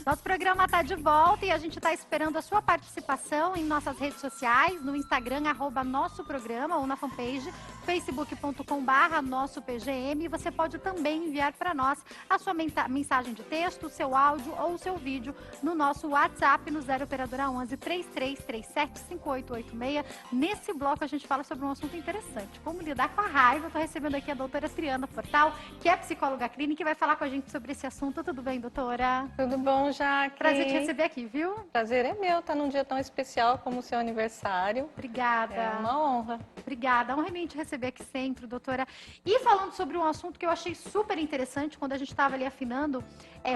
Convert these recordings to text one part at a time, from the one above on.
Nosso programa está de volta e a gente está esperando a sua participação em nossas redes sociais, no Instagram, @nosso programa, ou na fanpage, facebook.com/nossopgm. E você pode também enviar para nós a sua mensagem de texto, o seu áudio ou o seu vídeo no nosso WhatsApp, no 0 Operadora 11 3337 5886. Nesse bloco a gente fala sobre um assunto interessante, como lidar com a raiva. Eu estou recebendo aqui a doutora Triana Portal, que é psicóloga clínica e vai falar com a gente sobre esse assunto. Tudo bem, doutora? Tudo bom, Jaque? Prazer te receber aqui, viu? Prazer é meu, tá num dia tão especial como o seu aniversário. Obrigada. É uma honra. Obrigada, honra em te receber aqui sempre, doutora. E falando sobre um assunto que eu achei super interessante, quando a gente estava ali afinando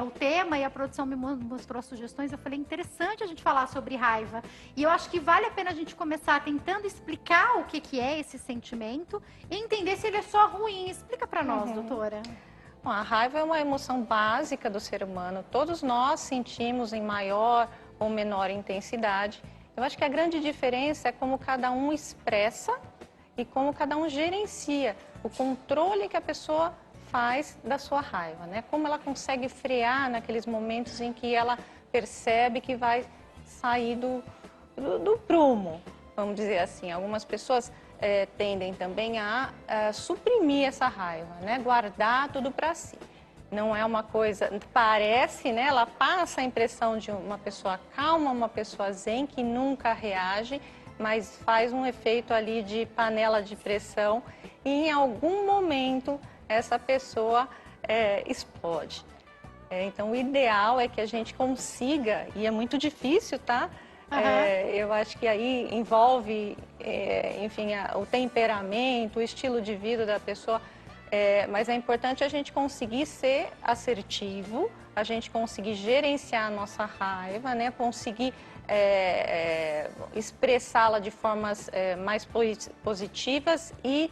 o tema e a produção me mostrou as sugestões, eu falei, interessante a gente falar sobre raiva. E eu acho que vale a pena a gente começar tentando explicar o que é esse sentimento e entender se ele é só ruim. Explica para nós, doutora. Bom, a raiva é uma emoção básica do ser humano. Todos nós sentimos em maior ou menor intensidade. Eu acho que a grande diferença é como cada um expressa e como cada um gerencia o controle que a pessoa faz da sua raiva, né? Como ela consegue frear naqueles momentos em que ela percebe que vai sair do prumo, vamos dizer assim. Algumas pessoas tendem também a suprimir essa raiva, né? Guardar tudo para si. Não é uma coisa, parece, né? Ela passa a impressão de uma pessoa calma, uma pessoa zen, que nunca reage, mas faz um efeito ali de panela de pressão e em algum momento essa pessoa explode. Então, o ideal é que a gente consiga, e é muito difícil, tá? Eu acho que aí envolve, enfim, o temperamento, o estilo de vida da pessoa, mas é importante a gente conseguir ser assertivo, a gente conseguir gerenciar a nossa raiva, né? Conseguir expressá-la de formas mais positivas e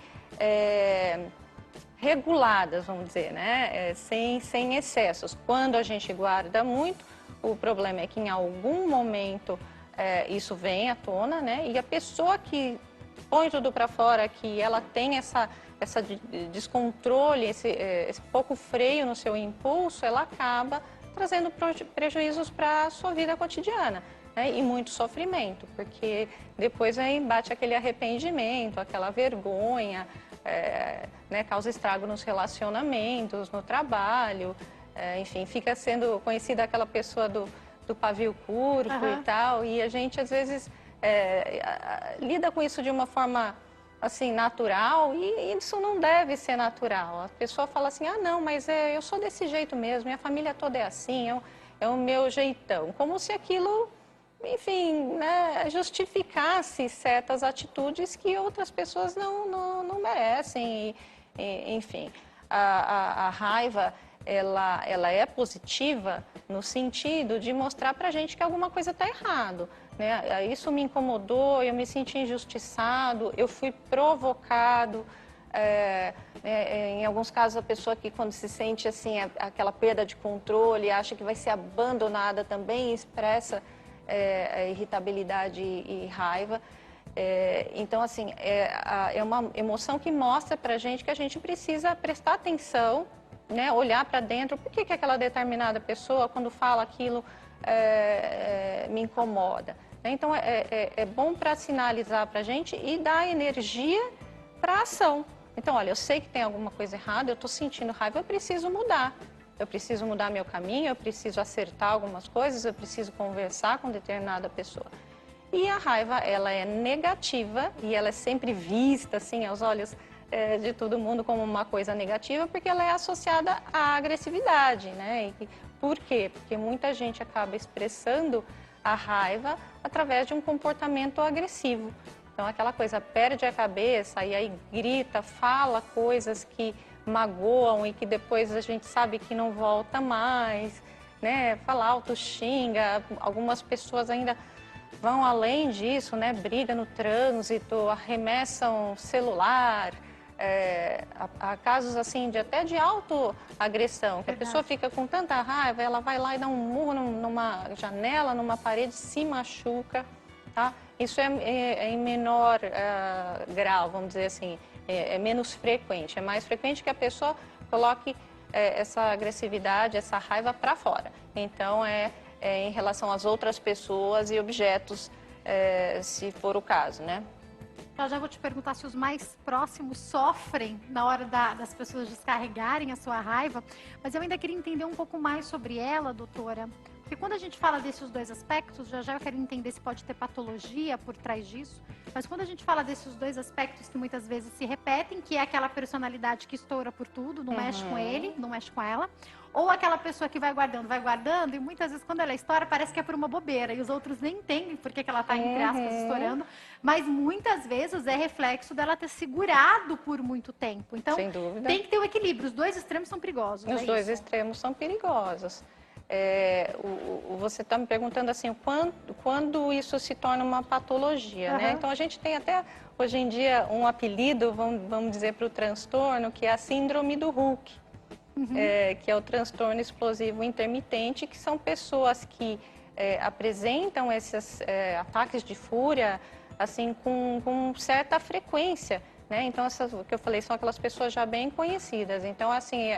reguladas, vamos dizer, né? Sem excessos. Quando a gente guarda muito, o problema é que em algum momento isso vem à tona, né? E a pessoa que põe tudo para fora, que ela tem essa descontrole, esse pouco freio no seu impulso, ela acaba trazendo prejuízos para a sua vida cotidiana, né? E muito sofrimento, porque depois aí bate aquele arrependimento, aquela vergonha, né? Causa estrago nos relacionamentos, no trabalho, enfim, fica sendo conhecida aquela pessoa do pavio curto e tal, e a gente às vezes lida com isso de uma forma assim natural, e isso não deve ser natural. A pessoa fala assim, ah não, mas eu sou desse jeito mesmo, minha família toda é assim, é o meu jeitão, como se aquilo, enfim, né, justificasse certas atitudes que outras pessoas não merecem. Enfim, a raiva, ela é positiva no sentido de mostrar pra gente que alguma coisa está errado, né? Isso me incomodou, eu me senti injustiçado, eu fui provocado. Em alguns casos, a pessoa que quando se sente assim, aquela perda de controle, acha que vai ser abandonada também, expressa a irritabilidade e raiva. Então, assim, é uma emoção que mostra pra gente que a gente precisa prestar atenção, né, olhar para dentro, por que aquela determinada pessoa, quando fala aquilo, me incomoda. Então, é bom para sinalizar para a gente e dar energia para a ação. Então, olha, eu sei que tem alguma coisa errada, eu estou sentindo raiva, eu preciso mudar. Eu preciso mudar meu caminho, eu preciso acertar algumas coisas, eu preciso conversar com determinada pessoa. E a raiva, ela é negativa e ela é sempre vista, assim, aos olhos de todo mundo como uma coisa negativa, porque ela é associada à agressividade, né? E por quê? Porque muita gente acaba expressando a raiva através de um comportamento agressivo. Então, aquela coisa, perde a cabeça e aí grita, fala coisas que magoam e que depois a gente sabe que não volta mais, né? Fala alto, xinga, algumas pessoas ainda vão além disso, né? Briga no trânsito, arremessam celular. Há casos assim até de autoagressão, que a pessoa fica com tanta raiva, ela vai lá e dá um murro numa janela, numa parede, se machuca, tá? Isso é em menor grau, vamos dizer assim, é menos frequente. É mais frequente que a pessoa coloque essa agressividade, essa raiva para fora. então em relação às outras pessoas e objetos, se for o caso, né? Já vou te perguntar se os mais próximos sofrem na hora das pessoas descarregarem a sua raiva, mas eu ainda queria entender um pouco mais sobre ela, doutora. Porque quando a gente fala desses dois aspectos, já eu quero entender se pode ter patologia por trás disso, mas quando a gente fala desses dois aspectos que muitas vezes se repetem, que é aquela personalidade que estoura por tudo, não mexe com ele, não mexe com ela, ou aquela pessoa que vai guardando, e muitas vezes quando ela estoura parece que é por uma bobeira, e os outros nem entendem por que ela está, entre aspas, estourando, mas muitas vezes é reflexo dela ter segurado por muito tempo. Então, sem dúvida, tem que ter o equilíbrio, os dois extremos são perigosos. Os dois extremos são perigosos. Você está me perguntando assim, quando isso se torna uma patologia, né? Então, a gente tem até, hoje em dia, um apelido, vamos dizer, para o transtorno, que é a síndrome do Hulk. Que é o transtorno explosivo intermitente, que são pessoas que apresentam esses ataques de fúria assim com certa frequência, né? Então, o que eu falei são aquelas pessoas já bem conhecidas. Então, assim,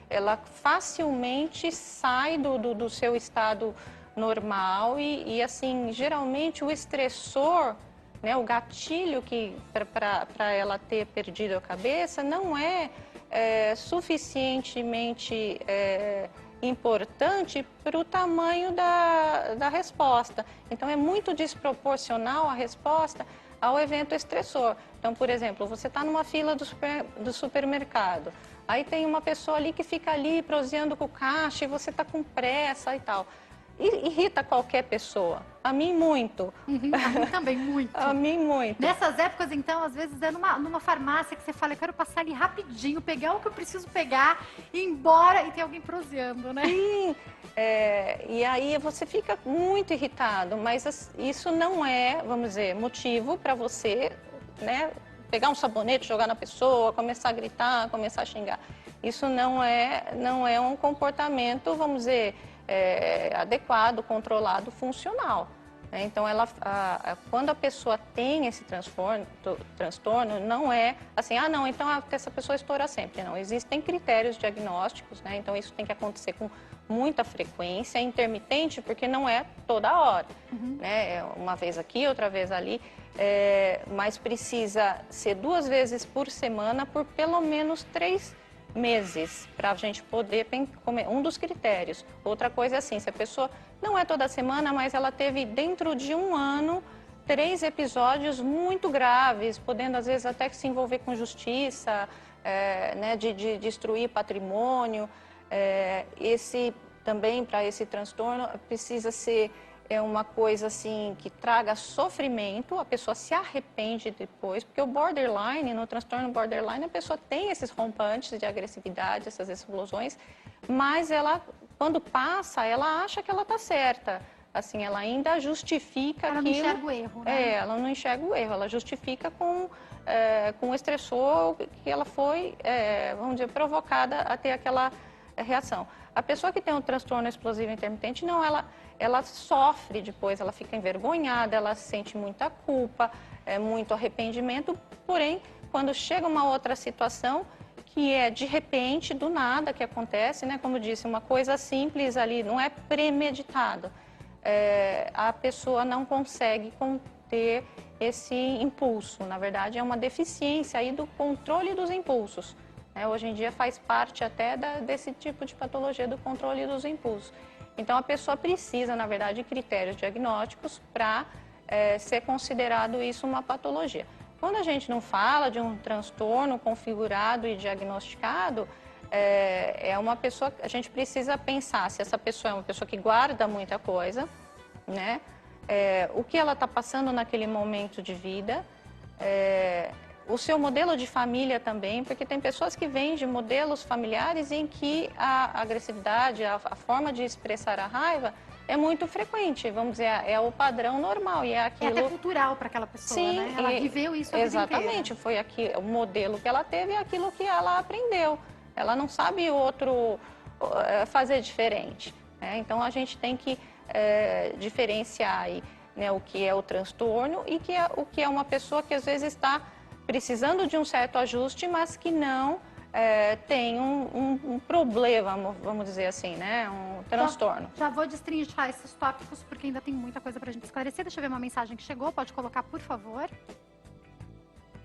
ela facilmente sai do seu estado normal e assim, geralmente o estressor, né, o gatilho que para ela ter perdido a cabeça não é suficientemente importante para o tamanho da resposta. Então, é muito desproporcional a resposta ao evento estressor. Então, por exemplo, você está numa fila do supermercado, aí tem uma pessoa ali que fica ali proseando com o caixa e você está com pressa e tal. Irrita qualquer pessoa. A mim, muito. A mim também, muito. A mim, muito. Nessas épocas, então, às vezes é numa farmácia que você fala, eu quero passar ali rapidinho, pegar o que eu preciso pegar, ir embora e tem alguém proseando, né? Sim, e aí você fica muito irritado, mas isso não é, vamos dizer, motivo para você, né, pegar um sabonete, jogar na pessoa, começar a gritar, começar a xingar. Isso não é um comportamento, vamos dizer, adequado, controlado, funcional. Então, quando a pessoa tem esse transtorno, não é assim, não, então essa pessoa estoura sempre. Não, existem critérios diagnósticos, né? Então isso tem que acontecer com muita frequência, intermitente, porque não é toda hora, né? Uma vez aqui, outra vez ali, mas precisa ser 2 vezes por semana por pelo menos 3 meses para a gente poder comer. Um dos critérios. Outra coisa é assim, se a pessoa não é toda semana, mas ela teve dentro de um ano 3 episódios muito graves, podendo às vezes até se envolver com justiça, né, de destruir patrimônio. Também para esse transtorno precisa ser uma coisa assim que traga sofrimento, a pessoa se arrepende depois, porque o borderline, no transtorno borderline, a pessoa tem esses rompantes de agressividade, essas explosões, mas ela, quando passa, ela acha que ela está certa. Assim, ela ainda justifica aquilo. Ela não enxerga o erro, né? Ela não enxerga o erro, ela justifica com o estressor que ela foi, vamos dizer, provocada a ter aquela reação. A pessoa que tem um transtorno explosivo intermitente, não, ela sofre depois, ela fica envergonhada, ela sente muita culpa, muito arrependimento, porém, quando chega uma outra situação, que é de repente, do nada que acontece, né? Como eu disse, uma coisa simples ali, não é premeditado. A pessoa não consegue conter esse impulso, na verdade é uma deficiência aí do controle dos impulsos. Hoje em dia faz parte até desse tipo de patologia do controle dos impulsos. Então, a pessoa precisa, na verdade, de critérios diagnósticos para ser considerado isso uma patologia. Quando a gente não fala de um transtorno configurado e diagnosticado, é uma pessoa, a gente precisa pensar se essa pessoa é uma pessoa que guarda muita coisa, né? O que ela está passando naquele momento de vida, o seu modelo de família também, porque tem pessoas que vêm de modelos familiares em que a agressividade, a forma de expressar a raiva é muito frequente, vamos dizer, é o padrão normal e é aquilo... É até cultural para aquela pessoa, sim, né? Ela viveu isso a vida inteira. Exatamente, foi o modelo que ela teve e aquilo que ela aprendeu. Ela não sabe fazer diferente, né? Então, a gente tem que diferenciar aí, né, o que é o transtorno e o que é uma pessoa que às vezes está precisando de um certo ajuste, mas que não tem um problema, vamos dizer assim, né? Um transtorno. Já vou destrinchar esses tópicos, porque ainda tem muita coisa pra gente esclarecer. Deixa eu ver uma mensagem que chegou, pode colocar, por favor.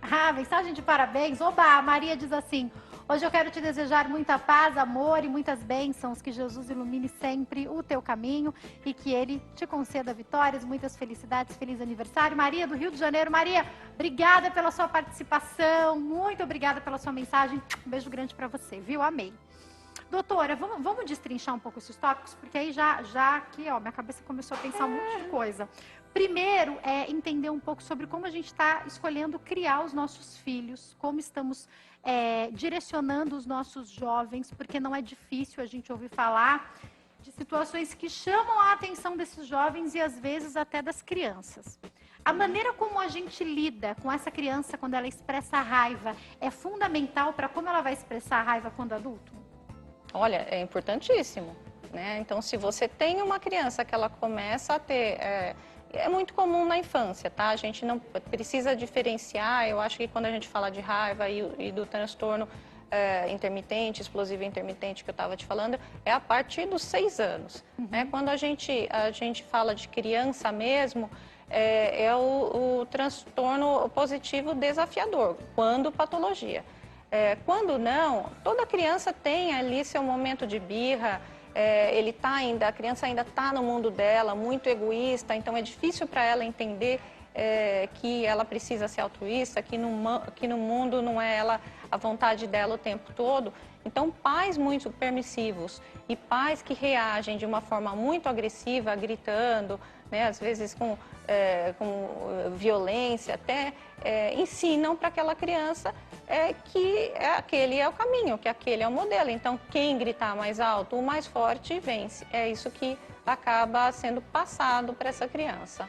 Ah, mensagem de parabéns. Oba, a Maria diz assim: hoje eu quero te desejar muita paz, amor e muitas bênçãos, que Jesus ilumine sempre o teu caminho e que Ele te conceda vitórias, muitas felicidades, feliz aniversário. Maria, do Rio de Janeiro. Maria, obrigada pela sua participação, muito obrigada pela sua mensagem. Um beijo grande pra você, viu? Amei. Doutora, vamos destrinchar um pouco esses tópicos, porque aí já aqui, ó, minha cabeça começou a pensar um monte de coisa. Primeiro é entender um pouco sobre como a gente está escolhendo criar os nossos filhos, como estamos direcionando os nossos jovens, porque não é difícil a gente ouvir falar de situações que chamam a atenção desses jovens e às vezes até das crianças. A maneira como a gente lida com essa criança quando ela expressa a raiva é fundamental para como ela vai expressar a raiva quando adulto? Olha, é importantíssimo, né? Então, se você tem uma criança que ela começa a ter... É muito comum na infância, tá? A gente não precisa diferenciar. Eu acho que quando a gente fala de raiva e do transtorno intermitente, explosivo intermitente que eu estava te falando, é a partir dos 6 anos. Né? Quando a gente fala de criança mesmo, é o transtorno positivo desafiador, quando patologia. Quando não, toda criança tem ali seu momento de birra. A criança ainda está no mundo dela, muito egoísta, então é difícil para ela entender que ela precisa ser altruísta, que no mundo não é ela a vontade dela o tempo todo. Então, pais muito permissivos e pais que reagem de uma forma muito agressiva, gritando, né, às vezes com violência, até ensinam para aquela criança que aquele é o caminho, que aquele é o modelo. Então, quem gritar mais alto, o mais forte, vence. É isso que acaba sendo passado para essa criança.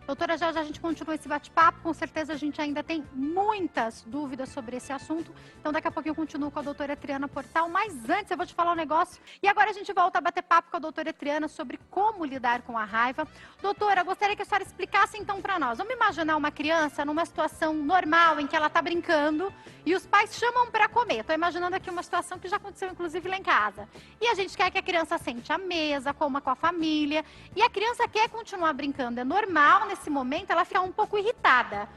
Doutora, já a gente continua esse bate-papo, com certeza a gente ainda tem muitas dúvidas sobre esse assunto, então daqui a pouquinho eu continuo com a doutora Triana Portal, mas antes eu vou te falar um negócio, e agora a gente volta a bater papo com a doutora Triana sobre como lidar com a raiva. Doutora, eu gostaria que a senhora explicasse então para nós, vamos imaginar uma criança numa situação normal, em que ela está brincando, e os pais chamam para comer. Estou imaginando aqui uma situação que já aconteceu inclusive lá em casa, e a gente quer que a criança sente à mesa, coma com a família, e a criança quer continuar brincando, é normal nesse momento ela fica um pouco irritada.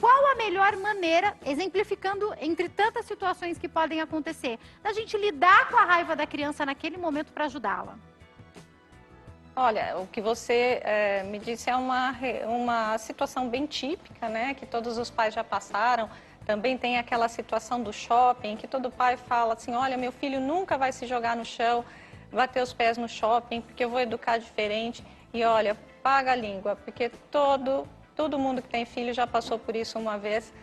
Qual a melhor maneira, exemplificando entre tantas situações que podem acontecer, da gente lidar com a raiva da criança naquele momento para ajudá-la? Olha, o que você me disse é uma situação bem típica, né, que todos os pais já passaram. Também tem aquela situação do shopping, que todo pai fala assim, olha, meu filho nunca vai se jogar no chão, bater os pés no shopping, porque eu vou educar diferente. E olha, paga a língua, porque todo mundo que tem filho já passou por isso uma vez,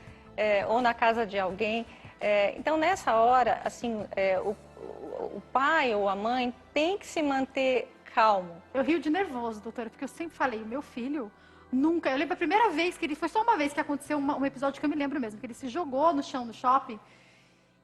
ou na casa de alguém. Então, nessa hora, assim, o pai ou a mãe tem que se manter calmo. Eu rio de nervoso, doutora, porque eu sempre falei, meu filho nunca... Eu lembro a primeira vez que ele... Foi só uma vez que aconteceu um episódio que eu me lembro mesmo, que ele se jogou no chão do shopping.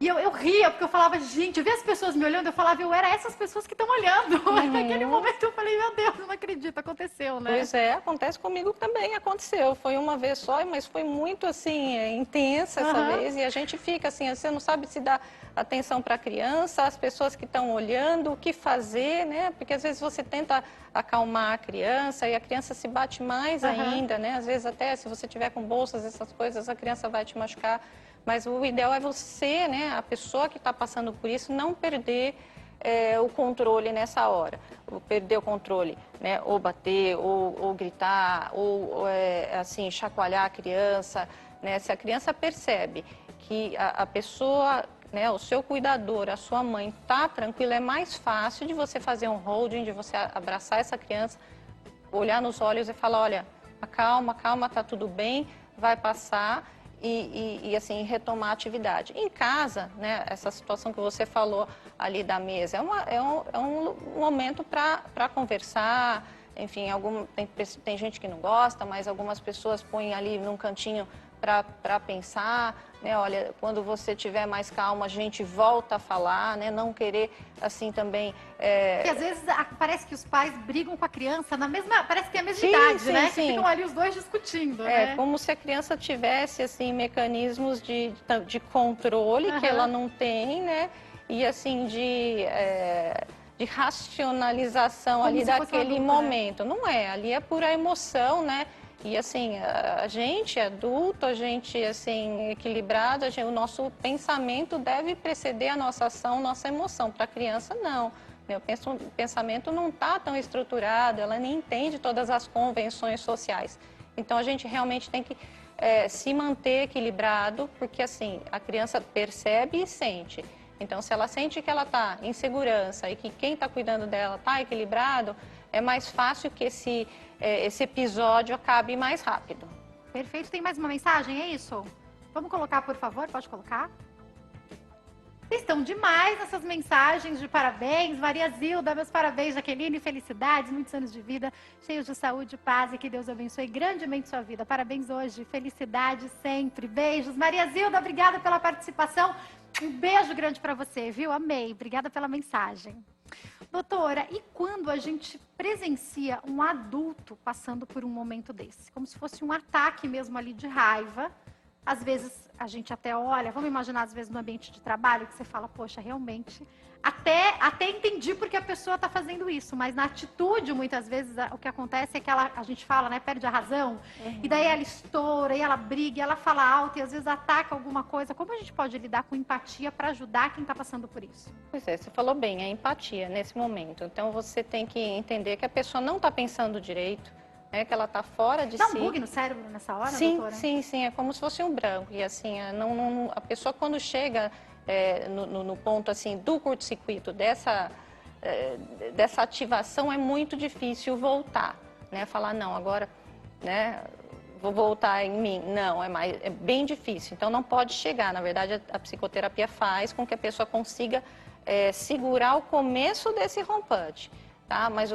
E eu ria, porque eu falava, gente, eu via as pessoas me olhando, eu falava, eu era essas pessoas que estão olhando. Mas naquele momento eu falei, meu Deus, não acredito, aconteceu, né? Pois é, acontece comigo também, aconteceu. Foi uma vez só, mas foi muito, assim, intensa essa vez. E a gente fica assim, você não sabe se dá atenção para a criança, as pessoas que estão olhando, o que fazer, né? Porque às vezes você tenta acalmar a criança e a criança se bate mais ainda, né? Às vezes até se você tiver com bolsas, essas coisas, a criança vai te machucar. Mas o ideal é você, né, a pessoa que está passando por isso, não perder o controle nessa hora. Perder o controle, né, ou bater, ou gritar, ou assim, chacoalhar a criança. Né? Se a criança percebe que a pessoa, né, o seu cuidador, a sua mãe está tranquila, é mais fácil de você fazer um holding, de você abraçar essa criança, olhar nos olhos e falar, olha, calma, calma, tá tudo bem, vai passar. E assim, retomar a atividade. Em casa, né, essa situação que você falou ali da mesa, é um momento para conversar, enfim, tem gente que não gosta, mas algumas pessoas põem ali num cantinho para pensar, né? Olha, quando você tiver mais calma, a gente volta a falar, né? Não querer, assim, também... Porque às vezes parece que os pais brigam com a criança na mesma... Parece que tem a mesma Sim, idade, sim, né? sim. Que ficam ali os dois discutindo, né? Como se a criança tivesse, assim, mecanismos de controle que ela não tem, né? E, assim, de racionalização Como ali se fosse um daquele adulto, né? momento. Não é, ali é pura emoção, né? E assim, a gente adulto, a gente assim equilibrado, o nosso pensamento deve preceder a nossa ação, nossa emoção. Para a criança, não. O pensamento não está tão estruturado, ela nem entende todas as convenções sociais. Então, a gente realmente tem que se manter equilibrado, porque assim, a criança percebe e sente. Então, se ela sente que ela está em segurança e que quem está cuidando dela está equilibrado, é mais fácil que esse episódio acabe mais rápido. Perfeito. Tem mais uma mensagem, é isso? Vamos colocar, por favor? Pode colocar? Vocês estão demais nessas mensagens de parabéns. Maria Zilda, meus parabéns. Jaqueline, felicidades, muitos anos de vida, cheios de saúde, paz e que Deus abençoe grandemente sua vida. Parabéns hoje, felicidade sempre. Beijos. Maria Zilda, obrigada pela participação. Um beijo grande para você, viu? Amei. Obrigada pela mensagem. Doutora, e quando a gente presencia um adulto passando por um momento desse? Como se fosse um ataque mesmo ali de raiva. Às vezes a gente até olha, vamos imaginar às vezes no ambiente de trabalho, que você fala, poxa, realmente, até entendi porque a pessoa está fazendo isso, mas na atitude, muitas vezes, o que acontece é que a gente fala, né, perde a razão, e daí ela estoura, e ela briga, e ela fala alto, e às vezes ataca alguma coisa. Como a gente pode lidar com empatia para ajudar quem está passando por isso? Pois é, você falou bem, a empatia nesse momento. Então, você tem que entender que a pessoa não está pensando direito, que ela está fora de si. Dá um bug no cérebro nessa hora, doutora? Sim, é como se fosse um branco. E assim, a pessoa quando chega no ponto assim do curto-circuito, dessa ativação, é muito difícil voltar, né? Falar, não, agora, né, vou voltar em mim. Não, é bem difícil. Então, não pode chegar. Na verdade, a psicoterapia faz com que a pessoa consiga segurar o começo desse rompante. Tá? Mas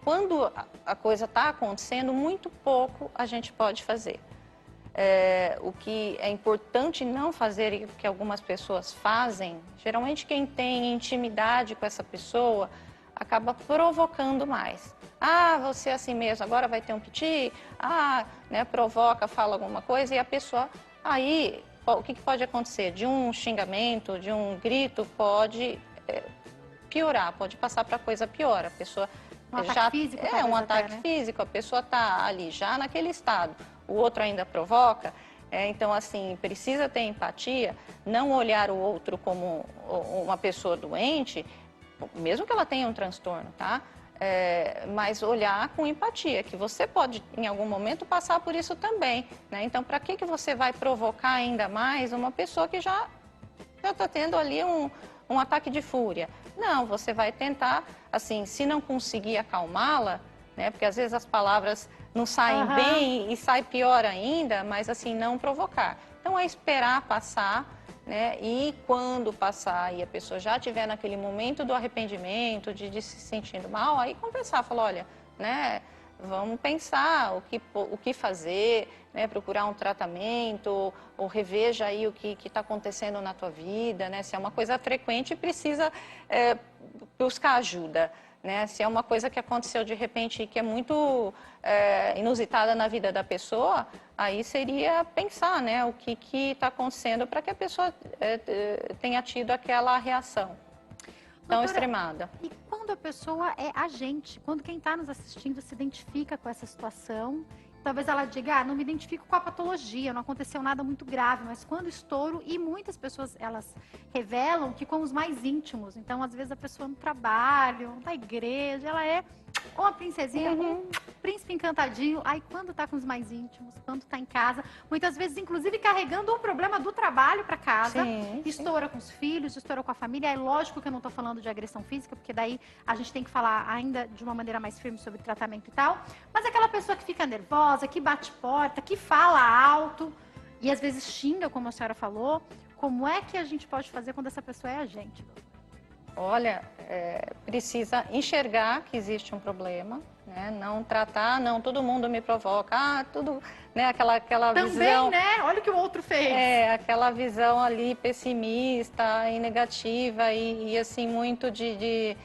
quando a coisa está acontecendo, muito pouco a gente pode fazer. O que é importante não fazer e que algumas pessoas fazem, geralmente quem tem intimidade com essa pessoa acaba provocando mais. Ah, você é assim mesmo, agora vai ter um piti? Né, provoca, fala alguma coisa e a pessoa... Aí, o que pode acontecer? De um xingamento, de um grito, pode... piorar, pode passar para coisa pior. A pessoa um ataque físico, um ataque até, né? físico, a pessoa está ali já naquele estado, o outro ainda provoca. Então, assim, precisa ter empatia, não olhar o outro como uma pessoa doente, mesmo que ela tenha um transtorno, tá? Mas olhar com empatia, que você pode, em algum momento, passar por isso também, né? Então, para que você vai provocar ainda mais uma pessoa que já está tendo ali um ataque de fúria? Não, você vai tentar, assim, se não conseguir acalmá-la, né? Porque às vezes as palavras não saem bem e sai pior ainda, mas assim, não provocar. Então é esperar passar, né? E quando passar e a pessoa já estiver naquele momento do arrependimento, de se sentindo mal, aí conversar, falar, olha, né? Vamos pensar o que fazer, né? Procurar um tratamento, ou reveja aí o que está acontecendo na tua vida, né? Se é uma coisa frequente, precisa buscar ajuda, né? Se é uma coisa que aconteceu de repente, que é muito inusitada na vida da pessoa, aí seria pensar, né? O que está acontecendo para que a pessoa tenha tido aquela reação tão extremada. E quando a pessoa é agente, quando quem está nos assistindo se identifica com essa situação, talvez ela diga, não me identifico com a patologia, não aconteceu nada muito grave, mas quando estouro, e muitas pessoas, elas revelam que com os mais íntimos, então às vezes a pessoa no trabalho, na igreja, ela é uma princesinha, um príncipe encantadinho, aí quando tá com os mais íntimos, quando tá em casa, muitas vezes inclusive carregando um problema do trabalho para casa, estoura com os filhos, estoura com a família, é lógico que eu não tô falando de agressão física, porque daí a gente tem que falar ainda de uma maneira mais firme sobre tratamento e tal, mas aquela pessoa que fica nervosa, que bate porta, que fala alto e às vezes xinga, como a senhora falou, como é que a gente pode fazer quando essa pessoa é agente? Olha, precisa enxergar que existe um problema, né? Não tratar, não, todo mundo me provoca, tudo, né? Aquela Também, visão... né? Olha o que o outro fez. Aquela visão ali pessimista e negativa e assim, muito de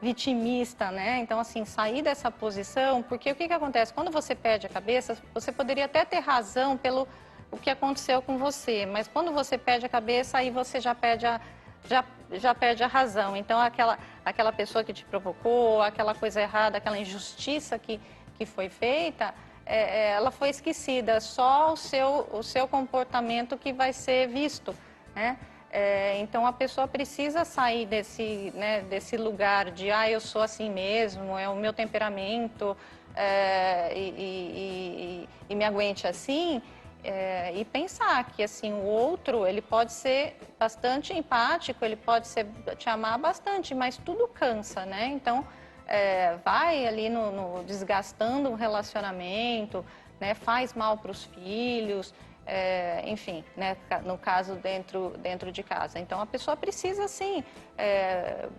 vitimista, né? Então, assim, sair dessa posição, porque o que acontece? Quando você perde a cabeça, você poderia até ter razão pelo o que aconteceu com você, mas quando você perde a cabeça, aí você já perde já perde a razão. Então, aquela pessoa que te provocou, aquela coisa errada, aquela injustiça que foi feita, ela foi esquecida, só o seu comportamento que vai ser visto, né? Então, a pessoa precisa sair desse lugar de, eu sou assim mesmo, é o meu temperamento, e me aguente assim, e pensar que assim, o outro, ele pode ser bastante empático, ele pode te amar bastante, mas tudo cansa, né? Então, vai ali desgastando o relacionamento, né? Faz mal para os filhos, enfim, né? No caso dentro de casa. Então, a pessoa precisa, assim,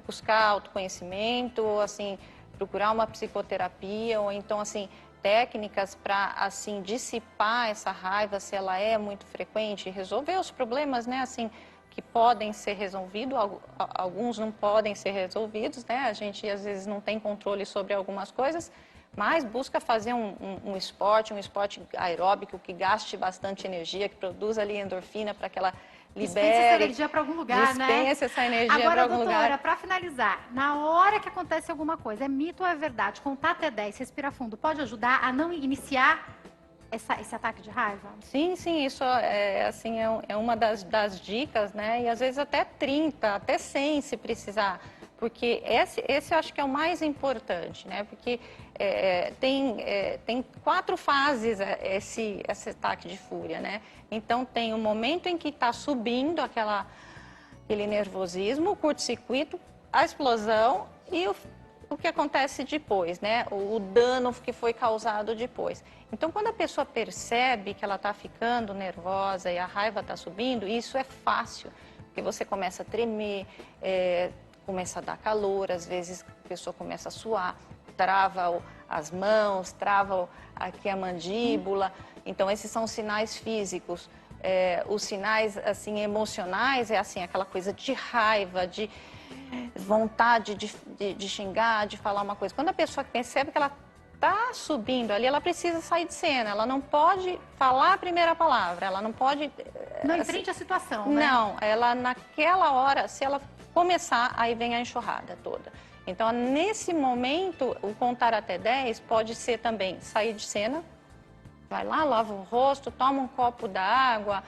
buscar autoconhecimento, assim, procurar uma psicoterapia, ou então, assim, técnicas para, assim, dissipar essa raiva, se ela é muito frequente, resolver os problemas, né, assim, que podem ser resolvidos, alguns não podem ser resolvidos, né, a gente às vezes não tem controle sobre algumas coisas, mas busca fazer um esporte aeróbico que gaste bastante energia, que produza ali endorfina para que ela libere. Dispensa essa energia para algum lugar, né? Dispensa essa energia para algum lugar. Agora, doutora, para finalizar, na hora que acontece alguma coisa, é mito ou é verdade? Contar até 10, respirar fundo, pode ajudar a não iniciar esse ataque de raiva? Sim, isso assim, é uma das dicas, né? E às vezes até 30, até 100 se precisar. Porque esse eu acho que é o mais importante, né? Porque tem 4 fases esse ataque de fúria, né? Então, tem o momento em que está subindo aquele nervosismo, o curto-circuito, a explosão e o que acontece depois, né? O dano que foi causado depois. Então, quando a pessoa percebe que ela está ficando nervosa e a raiva está subindo, isso é fácil, porque você começa a tremer, começa a dar calor, às vezes a pessoa começa a suar, trava as mãos, trava aqui a mandíbula. Então, esses são sinais físicos. Os sinais, assim, emocionais é assim, aquela coisa de raiva, de vontade de xingar, de falar uma coisa. Quando a pessoa percebe que ela está subindo ali, ela precisa sair de cena, ela não pode falar a primeira palavra, ela não pode... Não enfrente a situação, né? Não, ela naquela hora, se ela começar, aí vem a enxurrada toda. Então, nesse momento, o contar até 10 pode ser também sair de cena, vai lá, lava o rosto, toma um copo d'água,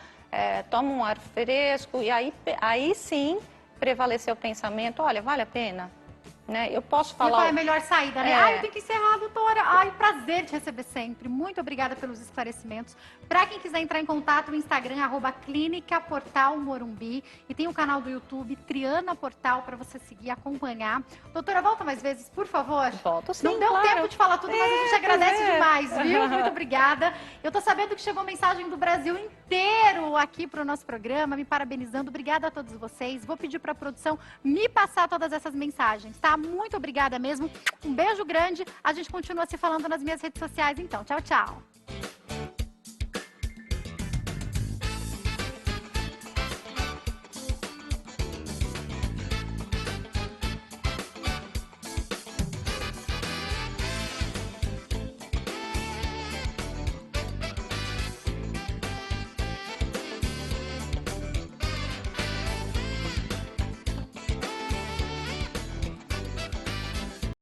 toma um ar fresco, e aí sim prevalecer o pensamento, olha, vale a pena? Né? Eu posso falar... E qual é a melhor saída, né? Eu tenho que encerrar, doutora. Prazer te receber sempre. Muito obrigada pelos esclarecimentos. Para quem quiser entrar em contato, o Instagram, @Clínica Portal Morumbi. E tem o canal do YouTube, Triana Portal, para você seguir e acompanhar. Doutora, volta mais vezes, por favor. Volto sim, Não deu tempo de falar tudo, mas a gente agradece demais, viu? Muito obrigada. Eu tô sabendo que chegou mensagem do Brasil inteiro aqui para o nosso programa, me parabenizando. Obrigada a todos vocês. Vou pedir para a produção me passar todas essas mensagens, tá? Muito obrigada mesmo. Um beijo grande. A gente continua se falando nas minhas redes sociais, então. Tchau, tchau.